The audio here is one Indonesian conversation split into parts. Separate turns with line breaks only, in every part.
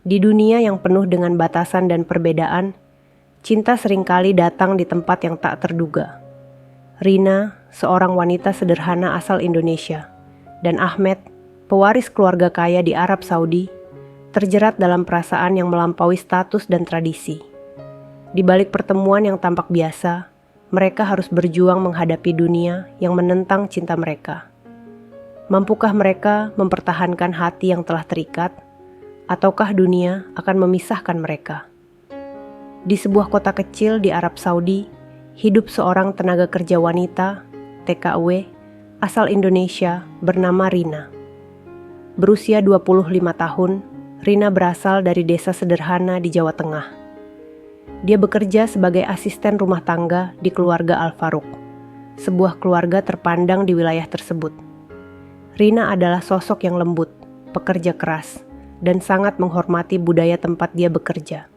Di dunia yang penuh dengan batasan dan perbedaan, cinta seringkali datang di tempat yang tak terduga. Rina, seorang wanita sederhana asal Indonesia, dan Ahmed, pewaris keluarga kaya di Arab Saudi, terjerat dalam perasaan yang melampaui status dan tradisi. Di balik pertemuan yang tampak biasa, mereka harus berjuang menghadapi dunia yang menentang cinta mereka. Mampukah mereka mempertahankan hati yang telah terikat, ataukah dunia akan memisahkan mereka? Di sebuah kota kecil di Arab Saudi, hidup seorang tenaga kerja wanita, TKW, asal Indonesia bernama Rina. Berusia 25 tahun, Rina berasal dari desa sederhana di Jawa Tengah. Dia bekerja sebagai asisten rumah tangga di keluarga Al-Faruq, sebuah keluarga terpandang di wilayah tersebut. Rina adalah sosok yang lembut, pekerja keras, dan sangat menghormati budaya tempat dia bekerja.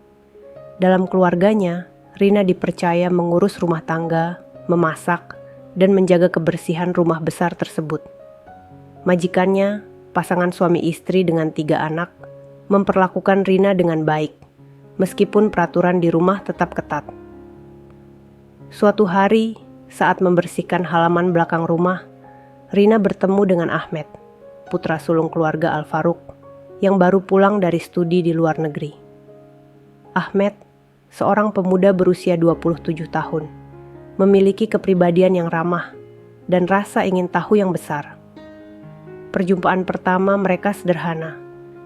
Dalam keluarganya, Rina dipercaya mengurus rumah tangga, memasak, dan menjaga kebersihan rumah besar tersebut. Majikannya, pasangan suami istri dengan 3 anak, memperlakukan Rina dengan baik, meskipun peraturan di rumah tetap ketat. Suatu hari, saat membersihkan halaman belakang rumah, Rina bertemu dengan Ahmed, putra sulung keluarga Al-Faruq, yang baru pulang dari studi di luar negeri. Ahmed, seorang pemuda berusia 27 tahun, memiliki kepribadian yang ramah dan rasa ingin tahu yang besar. Perjumpaan pertama mereka sederhana,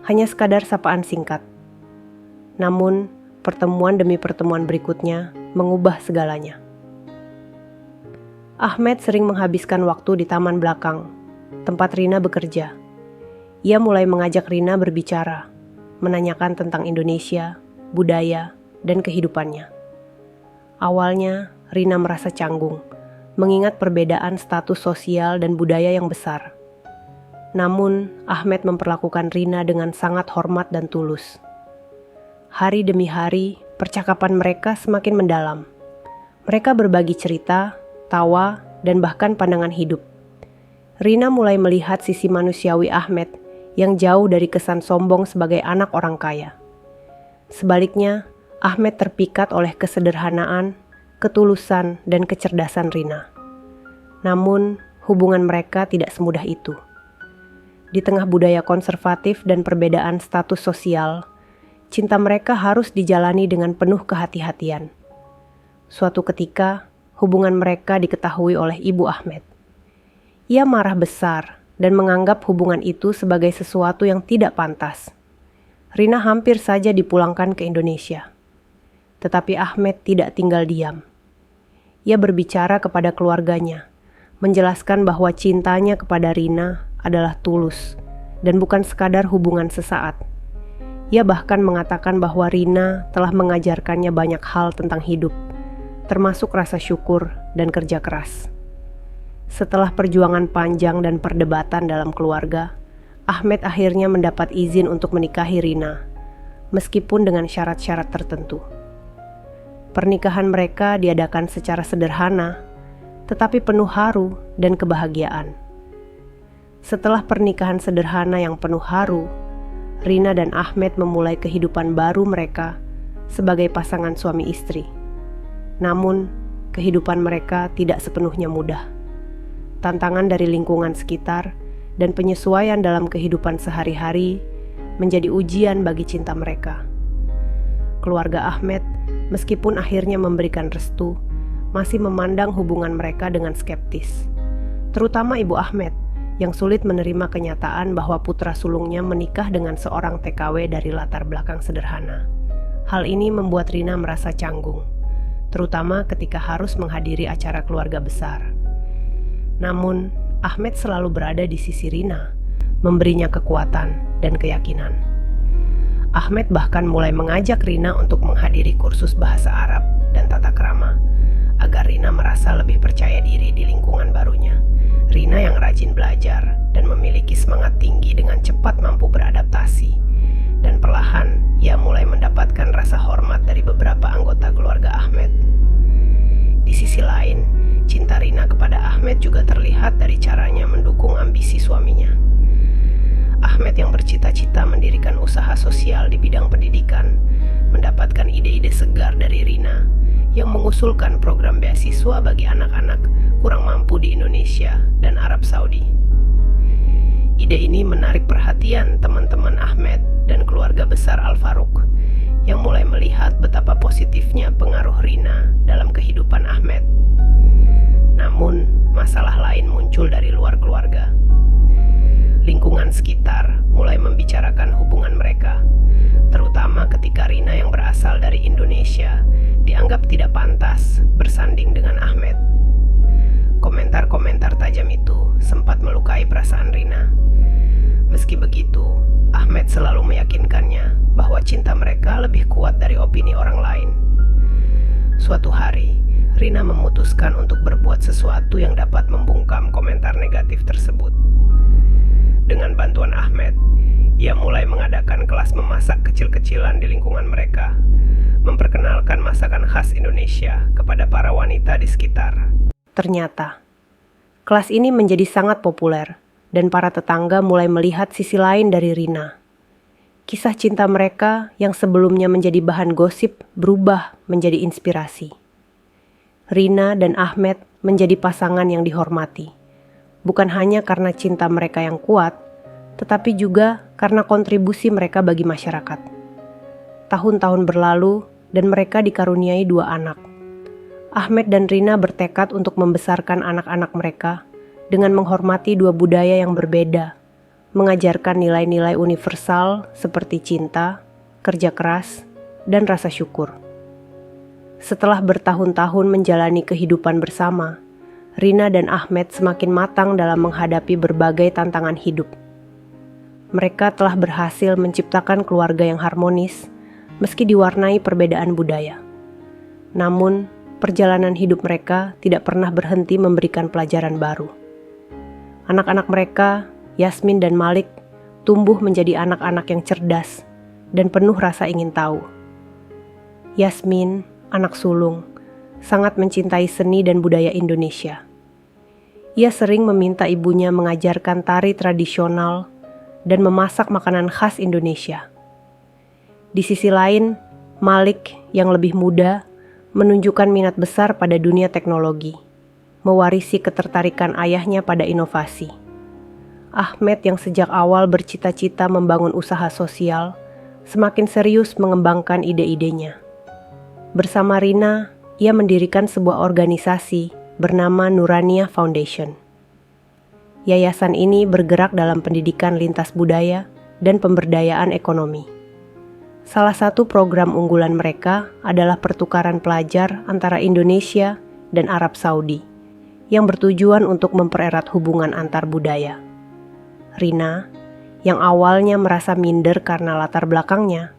hanya sekadar sapaan singkat. Namun, pertemuan demi pertemuan berikutnya mengubah segalanya. Ahmed sering menghabiskan waktu di taman belakang, tempat Rina bekerja. Ia mulai mengajak Rina berbicara, menanyakan tentang Indonesia, budaya, dan kehidupannya. Awalnya, Rina merasa canggung, mengingat perbedaan status sosial dan budaya yang besar. Namun, Ahmed memperlakukan Rina dengan sangat hormat dan tulus. Hari demi hari, percakapan mereka semakin mendalam. Mereka berbagi cerita, tawa, dan bahkan pandangan hidup. Rina mulai melihat sisi manusiawi Ahmed yang jauh dari kesan sombong sebagai anak orang kaya. Sebaliknya, Ahmed terpikat oleh kesederhanaan, ketulusan, dan kecerdasan Rina. Namun, hubungan mereka tidak semudah itu. Di tengah budaya konservatif dan perbedaan status sosial, cinta mereka harus dijalani dengan penuh kehati-hatian. Suatu ketika, hubungan mereka diketahui oleh ibu Ahmed. Ia marah besar dan menganggap hubungan itu sebagai sesuatu yang tidak pantas. Rina hampir saja dipulangkan ke Indonesia. Tetapi Ahmed tidak tinggal diam. Ia berbicara kepada keluarganya, menjelaskan bahwa cintanya kepada Rina adalah tulus dan bukan sekadar hubungan sesaat. Ia bahkan mengatakan bahwa Rina telah mengajarkannya banyak hal tentang hidup, termasuk rasa syukur dan kerja keras. Setelah perjuangan panjang dan perdebatan dalam keluarga, Ahmed akhirnya mendapat izin untuk menikahi Rina, meskipun dengan syarat-syarat tertentu. Pernikahan mereka diadakan secara sederhana, tetapi penuh haru dan kebahagiaan. Setelah pernikahan sederhana yang penuh haru, Rina dan Ahmed memulai kehidupan baru mereka sebagai pasangan suami istri. Namun, kehidupan mereka tidak sepenuhnya mudah. Tantangan dari lingkungan sekitar dan penyesuaian dalam kehidupan sehari-hari menjadi ujian bagi cinta mereka. Keluarga Ahmed, meskipun akhirnya memberikan restu, masih memandang hubungan mereka dengan skeptis. Terutama ibu Ahmed, yang sulit menerima kenyataan bahwa putra sulungnya menikah dengan seorang TKW dari latar belakang sederhana. Hal ini membuat Rina merasa canggung, terutama ketika harus menghadiri acara keluarga besar. Namun, Ahmed selalu berada di sisi Rina, memberinya kekuatan dan keyakinan. Ahmed bahkan mulai mengajak Rina untuk menghadiri kursus bahasa Arab dan tata krama, agar Rina merasa lebih percaya diri di lingkungan barunya. Rina yang rajin belajar dan memiliki semangat tinggi dengan cepat mampu beradaptasi, dan perlahan ia mulai mendapatkan rasa hormat dari beberapa anggota keluarga Ahmed. Di sisi lain, cinta Rina kepada Ahmed juga terlihat dari caranya mendukung ambisi suaminya. Ahmed yang bercita-cita mendirikan usaha sosial di bidang pendidikan mendapatkan ide-ide segar dari Rina yang mengusulkan program beasiswa bagi anak-anak kurang mampu di Indonesia dan Arab Saudi. Ide ini menarik perhatian teman-teman Ahmed dan keluarga besar Al-Faruq yang mulai melihat betapa positifnya pengaruh Rina dalam kehidupan Ahmed. Namun, masalah lain muncul dari luar keluarga. Lingkungan sekitar mulai membicarakan hubungan mereka, terutama ketika Rina yang berasal dari Indonesia dianggap tidak pantas bersanding dengan Ahmed. Komentar-komentar tajam itu sempat melukai perasaan Rina. Meski begitu, Ahmed selalu meyakinkannya bahwa cinta mereka lebih kuat dari opini orang lain. Suatu hari, Rina memutuskan untuk berbuat sesuatu yang dapat membungkam komentar negatif tersebut. Dengan bantuan Ahmed, ia mulai mengadakan kelas memasak kecil-kecilan di lingkungan mereka, memperkenalkan masakan khas Indonesia kepada para wanita di sekitar. Ternyata, kelas ini menjadi sangat populer, dan para tetangga mulai melihat sisi lain dari Rina. Kisah cinta mereka yang sebelumnya menjadi bahan gosip berubah menjadi inspirasi. Rina dan Ahmed menjadi pasangan yang dihormati, bukan hanya karena cinta mereka yang kuat, tetapi juga karena kontribusi mereka bagi masyarakat. Tahun-tahun berlalu dan mereka dikaruniai 2 anak. Ahmed dan Rina bertekad untuk membesarkan anak-anak mereka dengan menghormati 2 budaya yang berbeda, mengajarkan nilai-nilai universal seperti cinta, kerja keras, dan rasa syukur. Setelah bertahun-tahun menjalani kehidupan bersama, Rina dan Ahmed semakin matang dalam menghadapi berbagai tantangan hidup. Mereka telah berhasil menciptakan keluarga yang harmonis, meski diwarnai perbedaan budaya. Namun, perjalanan hidup mereka tidak pernah berhenti memberikan pelajaran baru. Anak-anak mereka, Yasmin dan Malik, tumbuh menjadi anak-anak yang cerdas dan penuh rasa ingin tahu. Yasmin, anak sulung, sangat mencintai seni dan budaya Indonesia. Ia sering meminta ibunya mengajarkan tari tradisional dan memasak makanan khas Indonesia. Di sisi lain, Malik yang lebih muda menunjukkan minat besar pada dunia teknologi, mewarisi ketertarikan ayahnya pada inovasi. Ahmed yang sejak awal bercita-cita membangun usaha sosial, semakin serius mengembangkan ide-idenya. Bersama Rina, ia mendirikan sebuah organisasi bernama Nurania Foundation. Yayasan ini bergerak dalam pendidikan lintas budaya dan pemberdayaan ekonomi. Salah satu program unggulan mereka adalah pertukaran pelajar antara Indonesia dan Arab Saudi, yang bertujuan untuk mempererat hubungan antar budaya. Rina, yang awalnya merasa minder karena latar belakangnya,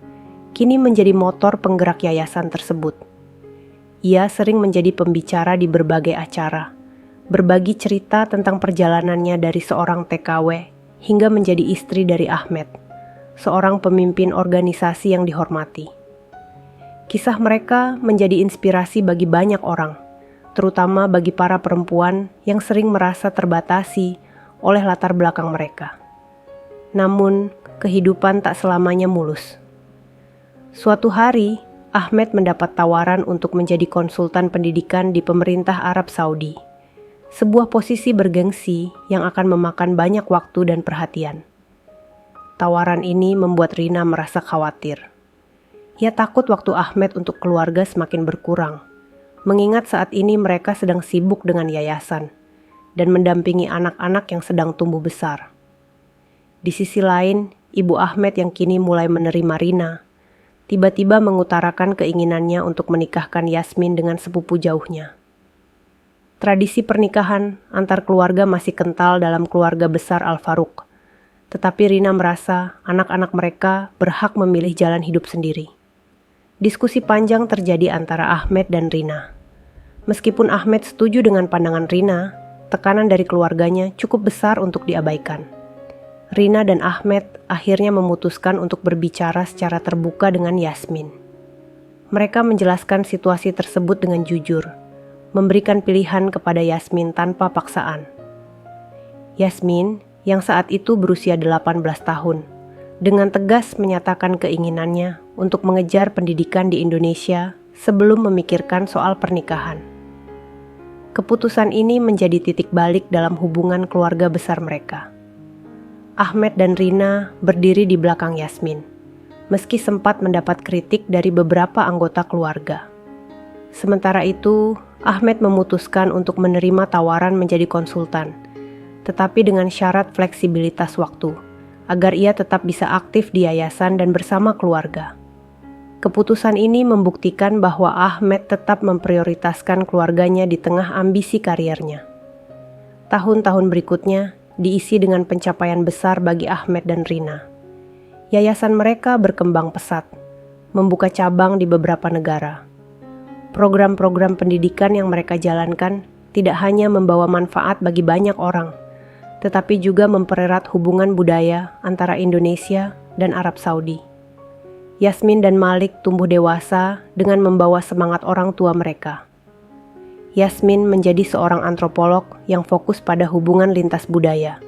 kini menjadi motor penggerak yayasan tersebut. Ia sering menjadi pembicara di berbagai acara, berbagi cerita tentang perjalanannya dari seorang TKW hingga menjadi istri dari Ahmed, seorang pemimpin organisasi yang dihormati. Kisah mereka menjadi inspirasi bagi banyak orang, terutama bagi para perempuan yang sering merasa terbatasi oleh latar belakang mereka. Namun, kehidupan tak selamanya mulus. Suatu hari, Ahmed mendapat tawaran untuk menjadi konsultan pendidikan di pemerintah Arab Saudi. Sebuah posisi bergengsi yang akan memakan banyak waktu dan perhatian. Tawaran ini membuat Rina merasa khawatir. Ia takut waktu Ahmed untuk keluarga semakin berkurang, mengingat saat ini mereka sedang sibuk dengan yayasan dan mendampingi anak-anak yang sedang tumbuh besar. Di sisi lain, ibu Ahmed yang kini mulai menerima Rina, tiba-tiba mengutarakan keinginannya untuk menikahkan Yasmin dengan sepupu jauhnya. Tradisi pernikahan antar keluarga masih kental dalam keluarga besar Al-Faruq, tetapi Rina merasa anak-anak mereka berhak memilih jalan hidup sendiri. Diskusi panjang terjadi antara Ahmed dan Rina. Meskipun Ahmed setuju dengan pandangan Rina, tekanan dari keluarganya cukup besar untuk diabaikan. Rina dan Ahmed akhirnya memutuskan untuk berbicara secara terbuka dengan Yasmin. Mereka menjelaskan situasi tersebut dengan jujur, memberikan pilihan kepada Yasmin tanpa paksaan. Yasmin, yang saat itu berusia 18 tahun, dengan tegas menyatakan keinginannya untuk mengejar pendidikan di Indonesia sebelum memikirkan soal pernikahan. Keputusan ini menjadi titik balik dalam hubungan keluarga besar mereka. Ahmed dan Rina berdiri di belakang Yasmin, meski sempat mendapat kritik dari beberapa anggota keluarga. Sementara itu, Ahmed memutuskan untuk menerima tawaran menjadi konsultan, tetapi dengan syarat fleksibilitas waktu, agar ia tetap bisa aktif di yayasan dan bersama keluarga. Keputusan ini membuktikan bahwa Ahmed tetap memprioritaskan keluarganya di tengah ambisi kariernya. Tahun-tahun berikutnya diisi dengan pencapaian besar bagi Ahmed dan Rina. Yayasan mereka berkembang pesat, membuka cabang di beberapa negara. Program-program pendidikan yang mereka jalankan tidak hanya membawa manfaat bagi banyak orang, tetapi juga mempererat hubungan budaya antara Indonesia dan Arab Saudi. Yasmin dan Malik tumbuh dewasa dengan membawa semangat orang tua mereka. Yasmin menjadi seorang antropolog yang fokus pada hubungan lintas budaya,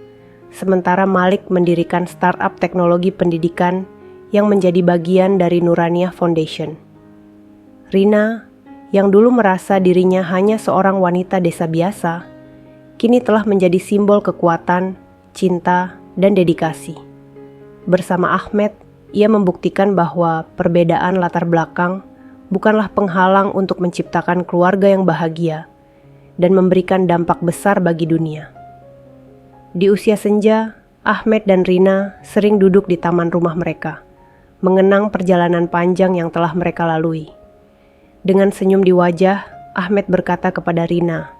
sementara Malik mendirikan startup teknologi pendidikan yang menjadi bagian dari Nuraniah Foundation. Rina, yang dulu merasa dirinya hanya seorang wanita desa biasa, kini telah menjadi simbol kekuatan, cinta, dan dedikasi. Bersama Ahmed, ia membuktikan bahwa perbedaan latar belakang bukanlah penghalang untuk menciptakan keluarga yang bahagia dan memberikan dampak besar bagi dunia. Di usia senja, Ahmed dan Rina sering duduk di taman rumah mereka, mengenang perjalanan panjang yang telah mereka lalui. Dengan senyum di wajah, Ahmed berkata kepada Rina,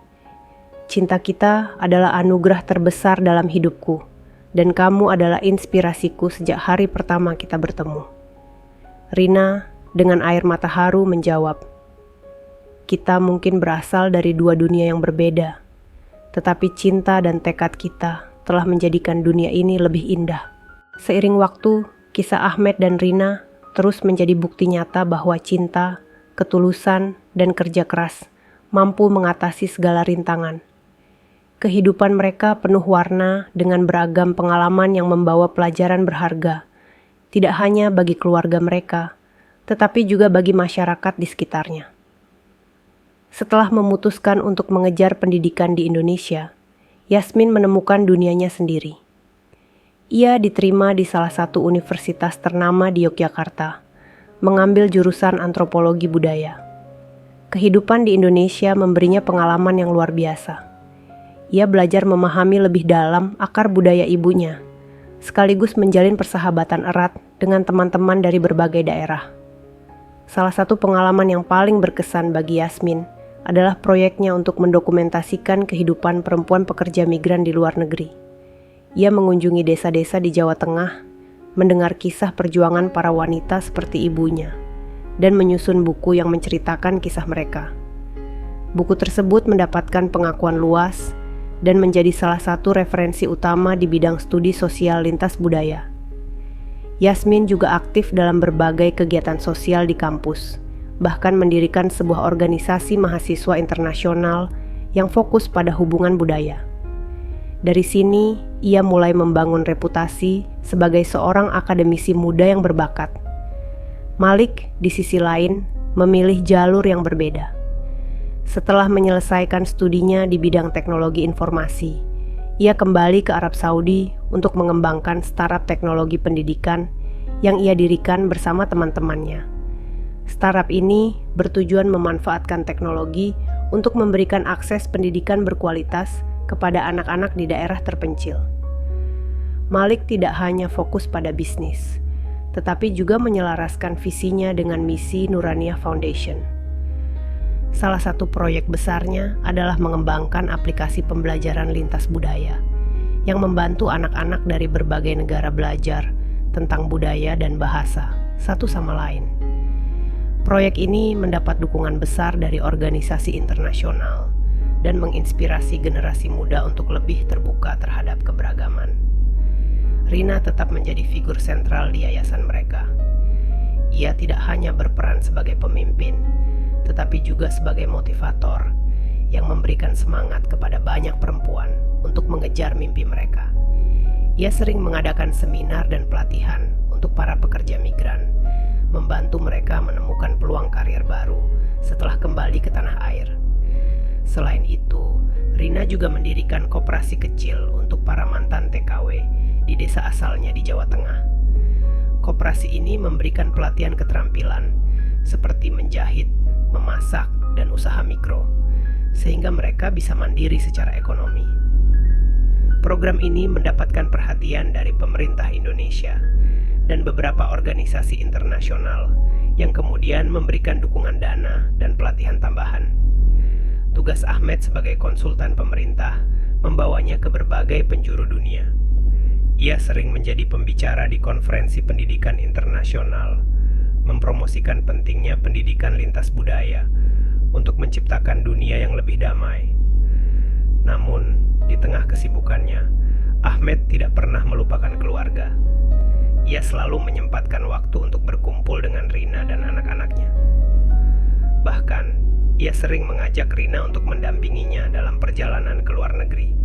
"Cinta kita adalah anugerah terbesar dalam hidupku, dan kamu adalah inspirasiku sejak hari pertama kita bertemu." Rina dengan air mata haru menjawab, "Kita mungkin berasal dari dua dunia yang berbeda, tetapi cinta dan tekad kita telah menjadikan dunia ini lebih indah." Seiring waktu, kisah Ahmed dan Rina terus menjadi bukti nyata bahwa cinta, ketulusan, dan kerja keras mampu mengatasi segala rintangan. Kehidupan mereka penuh warna dengan beragam pengalaman yang membawa pelajaran berharga, tidak hanya bagi keluarga mereka, tetapi juga bagi masyarakat di sekitarnya. Setelah memutuskan untuk mengejar pendidikan di Indonesia, Yasmin menemukan dunianya sendiri. Ia diterima di salah satu universitas ternama di Yogyakarta, mengambil jurusan antropologi budaya. Kehidupan di Indonesia memberinya pengalaman yang luar biasa. Ia belajar memahami lebih dalam akar budaya ibunya, sekaligus menjalin persahabatan erat dengan teman-teman dari berbagai daerah. Salah satu pengalaman yang paling berkesan bagi Yasmin adalah proyeknya untuk mendokumentasikan kehidupan perempuan pekerja migran di luar negeri. Ia mengunjungi desa-desa di Jawa Tengah, mendengar kisah perjuangan para wanita seperti ibunya, dan menyusun buku yang menceritakan kisah mereka. Buku tersebut mendapatkan pengakuan luas dan menjadi salah satu referensi utama di bidang studi sosial lintas budaya. Yasmin juga aktif dalam berbagai kegiatan sosial di kampus, bahkan mendirikan sebuah organisasi mahasiswa internasional yang fokus pada hubungan budaya. Dari sini, ia mulai membangun reputasi sebagai seorang akademisi muda yang berbakat. Malik, di sisi lain, memilih jalur yang berbeda. Setelah menyelesaikan studinya di bidang teknologi informasi, ia kembali ke Arab Saudi untuk mengembangkan startup teknologi pendidikan yang ia dirikan bersama teman-temannya. Startup ini bertujuan memanfaatkan teknologi untuk memberikan akses pendidikan berkualitas kepada anak-anak di daerah terpencil. Malik tidak hanya fokus pada bisnis, tetapi juga menyelaraskan visinya dengan misi Nuraniah Foundation. Salah satu proyek besarnya adalah mengembangkan aplikasi pembelajaran lintas budaya yang membantu anak-anak dari berbagai negara belajar tentang budaya dan bahasa satu sama lain. Proyek ini mendapat dukungan besar dari organisasi internasional dan menginspirasi generasi muda untuk lebih terbuka terhadap keberagaman. Rina tetap menjadi figur sentral di yayasan mereka. Ia tidak hanya berperan sebagai pemimpin, tetapi juga sebagai motivator yang memberikan semangat kepada banyak perempuan untuk mengejar mimpi mereka. Ia sering mengadakan seminar dan pelatihan untuk para pekerja migran, membantu mereka menemukan peluang karir baru setelah kembali ke tanah air. Selain itu, Rina juga mendirikan koperasi kecil untuk para mantan TKW di desa asalnya di Jawa Tengah. Koperasi ini memberikan pelatihan keterampilan seperti menjahit, memasak, dan usaha mikro, sehingga mereka bisa mandiri secara ekonomi. Program ini mendapatkan perhatian dari pemerintah Indonesia dan beberapa organisasi internasional yang kemudian memberikan dukungan dana dan pelatihan tambahan. Tugas Ahmed sebagai konsultan pemerintah membawanya ke berbagai penjuru dunia. Ia sering menjadi pembicara di konferensi pendidikan internasional, mempromosikan pentingnya pendidikan lintas budaya untuk menciptakan dunia yang lebih damai. Namun, di tengah kesibukannya, Ahmed tidak pernah melupakan keluarga. Ia selalu menyempatkan waktu untuk berkumpul dengan Rina dan anak-anaknya. Bahkan, ia sering mengajak Rina untuk mendampinginya dalam perjalanan ke luar negeri,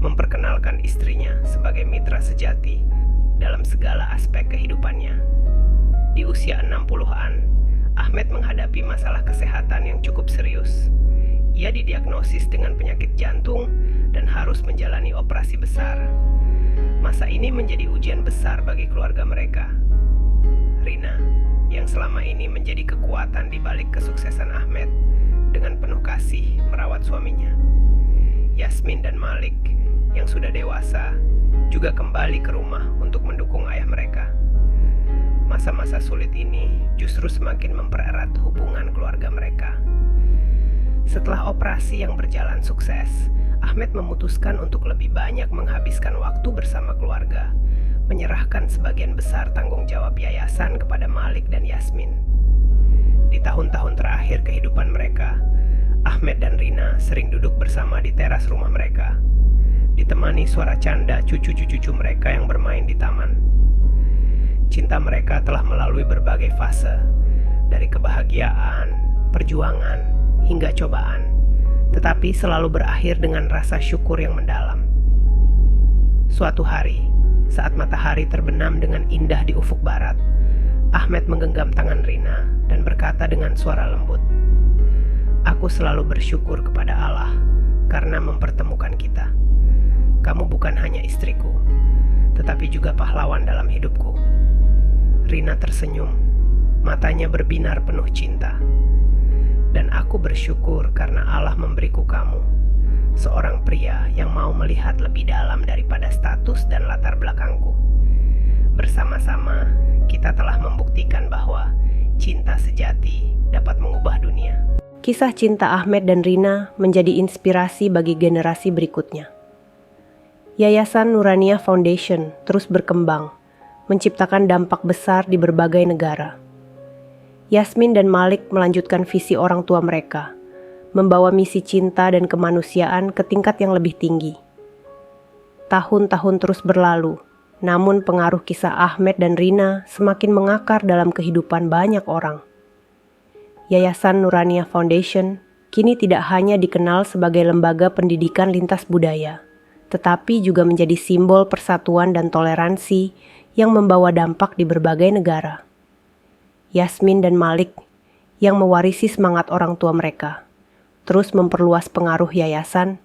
memperkenalkan istrinya sebagai mitra sejati dalam segala aspek kehidupannya. Di usia 60-an, Ahmed menghadapi masalah kesehatan yang cukup serius. Ia didiagnosis dengan penyakit jantung dan harus menjalani operasi besar. Masa ini menjadi ujian besar bagi keluarga mereka. Rina, yang selama ini menjadi kekuatan di balik kesuksesan Ahmed, dengan penuh kasih merawat suaminya. Yasmin dan Malik, yang sudah dewasa, juga kembali ke rumah untuk mendukung ayah mereka. Masa-masa sulit ini justru semakin mempererat hubungan keluarga mereka. Setelah operasi yang berjalan sukses, Ahmed memutuskan untuk lebih banyak menghabiskan waktu bersama keluarga, menyerahkan sebagian besar tanggung jawab yayasan kepada Malik dan Yasmin. Di tahun-tahun terakhir kehidupan mereka, Ahmed dan Rina sering duduk bersama di teras rumah mereka, ditemani suara canda cucu-cucu mereka yang bermain di taman. Cinta mereka telah melalui berbagai fase, dari kebahagiaan, perjuangan, hingga cobaan, tetapi selalu berakhir dengan rasa syukur yang mendalam. Suatu hari, saat matahari terbenam dengan indah di ufuk barat, Ahmed menggenggam tangan Rina dan berkata dengan suara lembut, "Aku selalu bersyukur kepada Allah karena mempertemukan kita. Kamu bukan hanya istriku, tetapi juga pahlawan dalam hidupku." Rina tersenyum, matanya berbinar penuh cinta. "Dan aku bersyukur karena Allah memberiku kamu, seorang pria yang mau melihat lebih dalam daripada status dan latar belakangku. Bersama-sama, kita telah membuktikan bahwa cinta sejati dapat mengubah dunia." Kisah cinta Ahmed dan Rina menjadi inspirasi bagi generasi berikutnya. Yayasan Nurania Foundation terus berkembang, menciptakan dampak besar di berbagai negara. Yasmin dan Malik melanjutkan visi orang tua mereka, membawa misi cinta dan kemanusiaan ke tingkat yang lebih tinggi. Tahun-tahun terus berlalu, namun pengaruh kisah Ahmed dan Rina semakin mengakar dalam kehidupan banyak orang. Yayasan Nurania Foundation kini tidak hanya dikenal sebagai lembaga pendidikan lintas budaya, tetapi juga menjadi simbol persatuan dan toleransi yang membawa dampak di berbagai negara. Yasmin dan Malik, yang mewarisi semangat orang tua mereka, terus memperluas pengaruh yayasan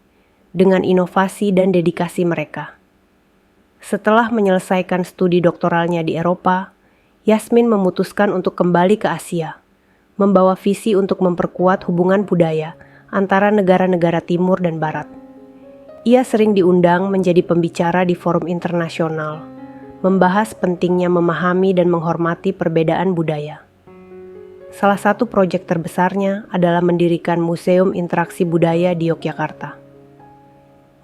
dengan inovasi dan dedikasi mereka. Setelah menyelesaikan studi doktoralnya di Eropa, Yasmin memutuskan untuk kembali ke Asia, membawa visi untuk memperkuat hubungan budaya antara negara-negara timur dan barat. Ia sering diundang menjadi pembicara di forum internasional, membahas pentingnya memahami dan menghormati perbedaan budaya. Salah satu proyek terbesarnya adalah mendirikan Museum Interaksi Budaya di Yogyakarta.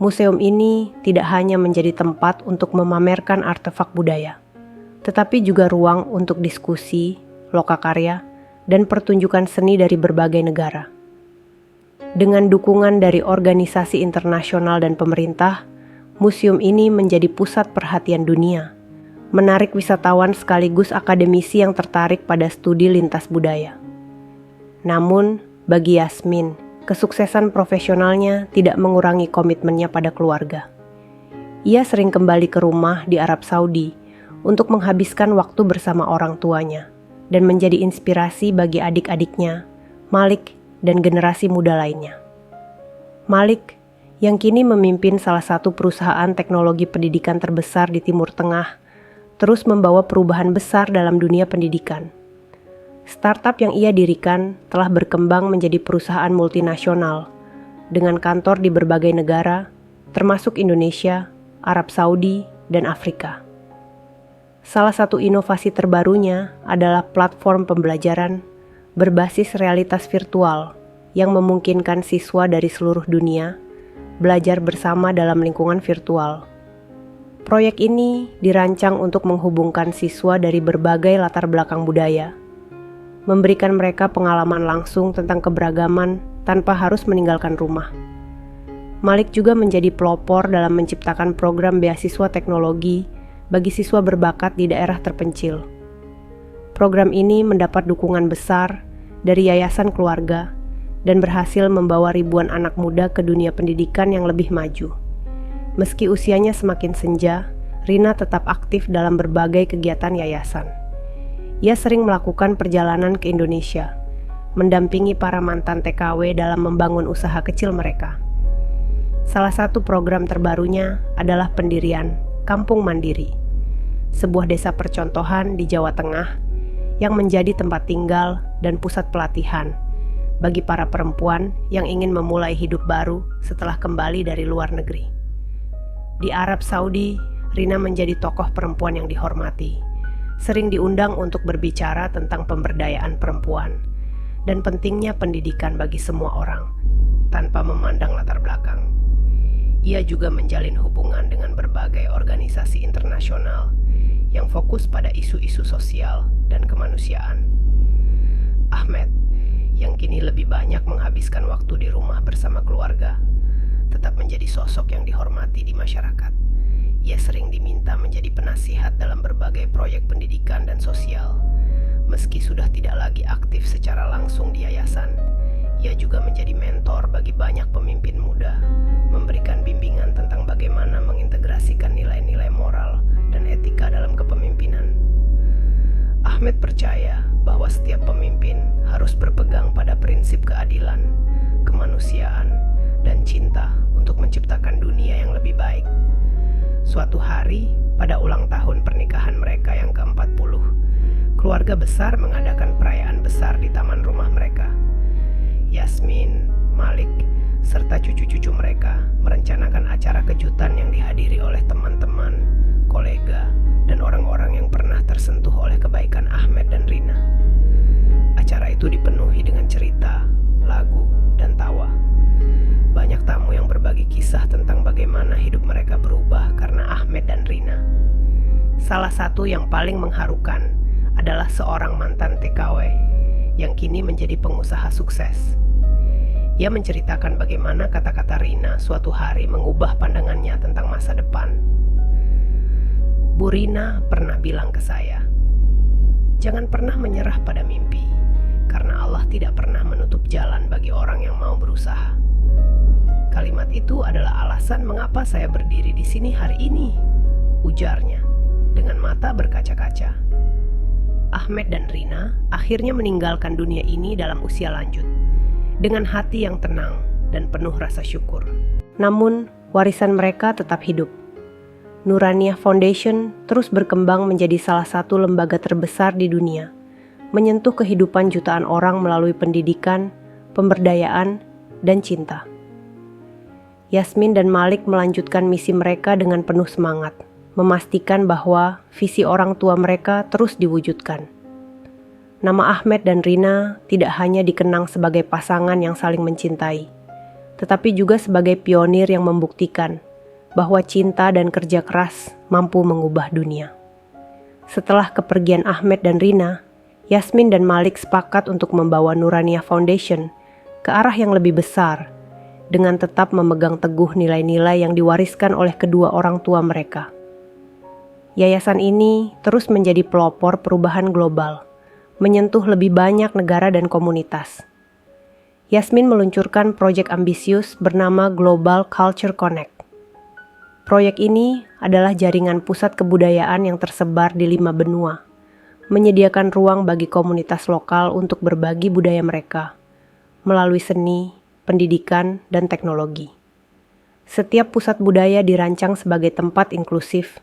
Museum ini tidak hanya menjadi tempat untuk memamerkan artefak budaya, tetapi juga ruang untuk diskusi, lokakarya, dan pertunjukan seni dari berbagai negara. Dengan dukungan dari organisasi internasional dan pemerintah, museum ini menjadi pusat perhatian dunia, menarik wisatawan sekaligus akademisi yang tertarik pada studi lintas budaya. Namun, bagi Yasmin, kesuksesan profesionalnya tidak mengurangi komitmennya pada keluarga. Ia sering kembali ke rumah di Arab Saudi untuk menghabiskan waktu bersama orang tuanya dan menjadi inspirasi bagi adik-adiknya, Malik, dan generasi muda lainnya. Malik, yang kini memimpin salah satu perusahaan teknologi pendidikan terbesar di Timur Tengah, terus membawa perubahan besar dalam dunia pendidikan. Startup yang ia dirikan telah berkembang menjadi perusahaan multinasional dengan kantor di berbagai negara, termasuk Indonesia, Arab Saudi, dan Afrika. Salah satu inovasi terbarunya adalah platform pembelajaran berbasis realitas virtual yang memungkinkan siswa dari seluruh dunia belajar bersama dalam lingkungan virtual. Proyek ini dirancang untuk menghubungkan siswa dari berbagai latar belakang budaya, memberikan mereka pengalaman langsung tentang keberagaman tanpa harus meninggalkan rumah. Malik juga menjadi pelopor dalam menciptakan program beasiswa teknologi bagi siswa berbakat di daerah terpencil. Program ini mendapat dukungan besar dari yayasan keluarga dan berhasil membawa ribuan anak muda ke dunia pendidikan yang lebih maju. Meski usianya semakin senja, Rina tetap aktif dalam berbagai kegiatan yayasan. Ia sering melakukan perjalanan ke Indonesia, mendampingi para mantan TKW dalam membangun usaha kecil mereka. Salah satu program terbarunya adalah pendirian Kampung Mandiri, sebuah desa percontohan di Jawa Tengah yang menjadi tempat tinggal dan pusat pelatihan bagi para perempuan yang ingin memulai hidup baru setelah kembali dari luar negeri. Di Arab Saudi, Rina menjadi tokoh perempuan yang dihormati, sering diundang untuk berbicara tentang pemberdayaan perempuan dan pentingnya pendidikan bagi semua orang, tanpa memandang latar belakang. Ia juga menjalin hubungan dengan berbagai organisasi internasional yang fokus pada isu-isu sosial dan kemanusiaan. Ahmed, yang kini lebih banyak menghabiskan waktu di rumah bersama keluarga, tetap menjadi sosok yang dihormati di masyarakat. Ia sering diminta menjadi penasihat dalam berbagai proyek pendidikan dan sosial. Meski sudah tidak lagi aktif secara langsung di yayasan, ia juga menjadi mentor bagi banyak pemimpin muda, memberikan bimbingan tentang bagaimana mengintegrasikan nilai-nilai moral dan etika dalam kepemimpinan. Ahmed percaya bahwa setiap pemimpin harus berpegang pada prinsip keadilan, kemanusiaan, dan cinta untuk menciptakan dunia yang lebih baik. Suatu hari, pada ulang tahun pernikahan mereka yang ke-40, keluarga besar mengadakan perayaan besar di taman rumah mereka. Yasmin, Malik, serta cucu-cucu mereka merencanakan acara kejutan yang dihadiri oleh teman-teman, kolega, dan orang-orang yang pernah tersentuh oleh kebaikan Ahmed dan Rina. Acara itu dipenuhi dengan cerita, lagu, dan tawa. Banyak tamu yang berbagi kisah tentang bagaimana hidup mereka berubah karena Ahmed dan Rina. Salah satu yang paling mengharukan adalah seorang mantan TKW yang kini menjadi pengusaha sukses. Ia menceritakan bagaimana kata-kata Rina suatu hari mengubah pandangannya tentang masa depan. Bu Rina pernah bilang ke saya, "Jangan pernah menyerah pada mimpi, karena Allah tidak pernah menutup jalan bagi orang yang mau berusaha." Kalimat itu adalah alasan mengapa saya berdiri di sini hari ini, ujarnya dengan mata berkaca-kaca. Ahmed dan Rina akhirnya meninggalkan dunia ini dalam usia lanjut, dengan hati yang tenang dan penuh rasa syukur. Namun, warisan mereka tetap hidup. Nuraniyah Foundation terus berkembang menjadi salah satu lembaga terbesar di dunia, menyentuh kehidupan jutaan orang melalui pendidikan, pemberdayaan, dan cinta. Yasmin dan Malik melanjutkan misi mereka dengan penuh semangat, memastikan bahwa visi orang tua mereka terus diwujudkan. Nama Ahmed dan Rina tidak hanya dikenang sebagai pasangan yang saling mencintai, tetapi juga sebagai pionir yang membuktikan bahwa cinta dan kerja keras mampu mengubah dunia. Setelah kepergian Ahmed dan Rina, Yasmin dan Malik sepakat untuk membawa Nuraniyah Foundation ke arah yang lebih besar, dengan tetap memegang teguh nilai-nilai yang diwariskan oleh kedua orang tua mereka. Yayasan ini terus menjadi pelopor perubahan global, menyentuh lebih banyak negara dan komunitas. Yasmin meluncurkan proyek ambisius bernama Global Culture Connect. Proyek ini adalah jaringan pusat kebudayaan yang tersebar di 5 benua, menyediakan ruang bagi komunitas lokal untuk berbagi budaya mereka melalui seni, pendidikan, dan teknologi. Setiap pusat budaya dirancang sebagai tempat inklusif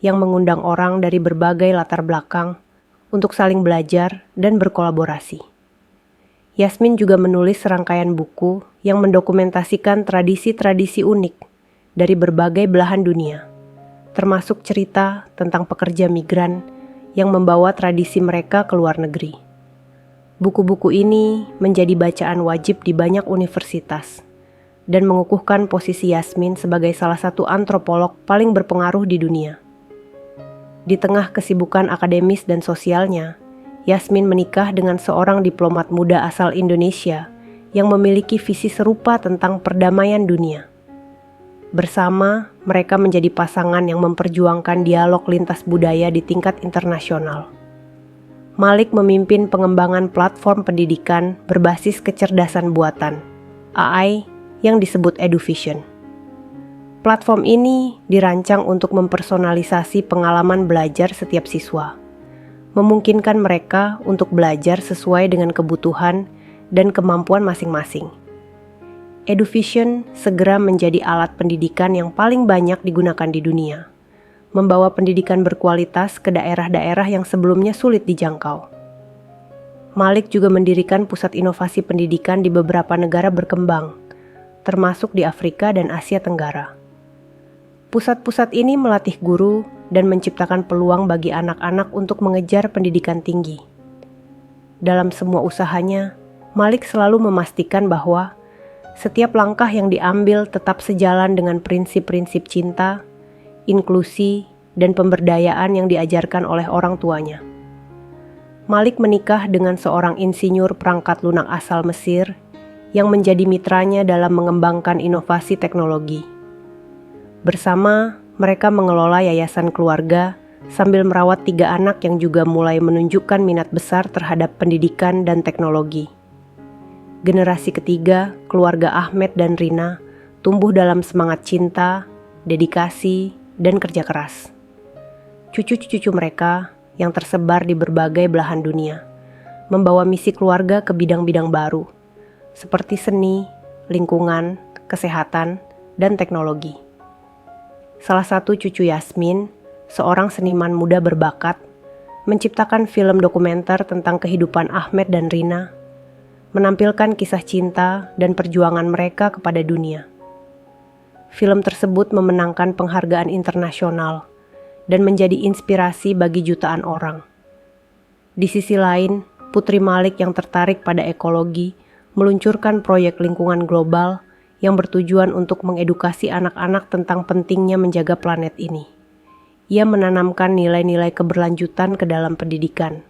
yang mengundang orang dari berbagai latar belakang untuk saling belajar dan berkolaborasi. Yasmin juga menulis serangkaian buku yang mendokumentasikan tradisi-tradisi unik dari berbagai belahan dunia, termasuk cerita tentang pekerja migran yang membawa tradisi mereka ke luar negeri. Buku-buku ini menjadi bacaan wajib di banyak universitas dan mengukuhkan posisi Yasmin sebagai salah satu antropolog paling berpengaruh di dunia. Di tengah kesibukan akademis dan sosialnya, Yasmin menikah dengan seorang diplomat muda asal Indonesia yang memiliki visi serupa tentang perdamaian dunia. Bersama, mereka menjadi pasangan yang memperjuangkan dialog lintas budaya di tingkat internasional. Malik memimpin pengembangan platform pendidikan berbasis kecerdasan buatan, AI, yang disebut EduVision. Platform ini dirancang untuk mempersonalisasi pengalaman belajar setiap siswa, memungkinkan mereka untuk belajar sesuai dengan kebutuhan dan kemampuan masing-masing. EduVision segera menjadi alat pendidikan yang paling banyak digunakan di dunia, membawa pendidikan berkualitas ke daerah-daerah yang sebelumnya sulit dijangkau. Malik juga mendirikan pusat inovasi pendidikan di beberapa negara berkembang, termasuk di Afrika dan Asia Tenggara. Pusat-pusat ini melatih guru dan menciptakan peluang bagi anak-anak untuk mengejar pendidikan tinggi. Dalam semua usahanya, Malik selalu memastikan bahwa setiap langkah yang diambil tetap sejalan dengan prinsip-prinsip cinta, inklusi, dan pemberdayaan yang diajarkan oleh orang tuanya. Malik menikah dengan seorang insinyur perangkat lunak asal Mesir yang menjadi mitranya dalam mengembangkan inovasi teknologi. Bersama, mereka mengelola yayasan keluarga sambil merawat 3 anak yang juga mulai menunjukkan minat besar terhadap pendidikan dan teknologi. Generasi ketiga, keluarga Ahmed dan Rina, tumbuh dalam semangat cinta, dedikasi, dan kerja keras. Cucu-cucu mereka yang tersebar di berbagai belahan dunia membawa misi keluarga ke bidang-bidang baru, seperti seni, lingkungan, kesehatan, dan teknologi. Salah satu cucu Yasmin, seorang seniman muda berbakat, menciptakan film dokumenter tentang kehidupan Ahmed dan Rina, menampilkan kisah cinta dan perjuangan mereka kepada dunia. Film tersebut memenangkan penghargaan internasional dan menjadi inspirasi bagi jutaan orang. Di sisi lain, Putri Malik yang tertarik pada ekologi meluncurkan proyek lingkungan global yang bertujuan untuk mengedukasi anak-anak tentang pentingnya menjaga planet ini. Ia menanamkan nilai-nilai keberlanjutan ke dalam pendidikan,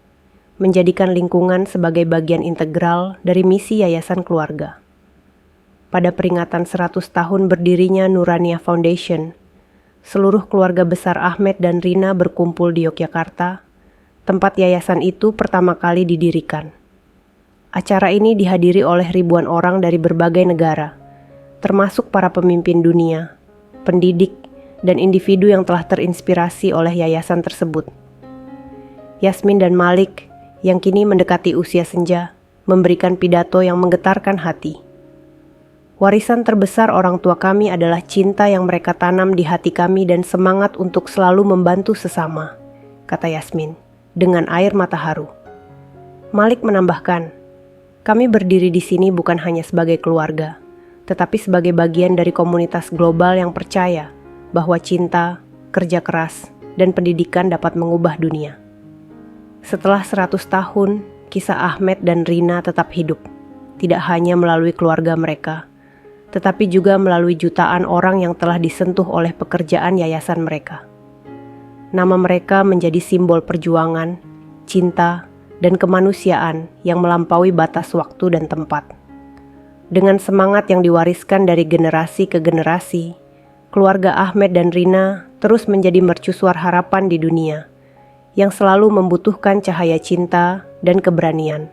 menjadikan lingkungan sebagai bagian integral dari misi Yayasan Keluarga. Pada peringatan 100 tahun berdirinya Nurania Foundation, seluruh keluarga besar Ahmed dan Rina berkumpul di Yogyakarta, tempat yayasan itu pertama kali didirikan. Acara ini dihadiri oleh ribuan orang dari berbagai negara, termasuk para pemimpin dunia, pendidik, dan individu yang telah terinspirasi oleh yayasan tersebut. Yasmin dan Malik, yang kini mendekati usia senja, memberikan pidato yang menggetarkan hati. Warisan terbesar orang tua kami adalah cinta yang mereka tanam di hati kami dan semangat untuk selalu membantu sesama, kata Yasmin, dengan air mata haru. Malik menambahkan, kami berdiri di sini bukan hanya sebagai keluarga, tetapi sebagai bagian dari komunitas global yang percaya bahwa cinta, kerja keras, dan pendidikan dapat mengubah dunia. Setelah 100 tahun, kisah Ahmed dan Rina tetap hidup, tidak hanya melalui keluarga mereka, tetapi juga melalui jutaan orang yang telah disentuh oleh pekerjaan yayasan mereka. Nama mereka menjadi simbol perjuangan, cinta, dan kemanusiaan yang melampaui batas waktu dan tempat. Dengan semangat yang diwariskan dari generasi ke generasi, keluarga Ahmed dan Rina terus menjadi mercusuar harapan di dunia, yang selalu membutuhkan cahaya cinta dan keberanian.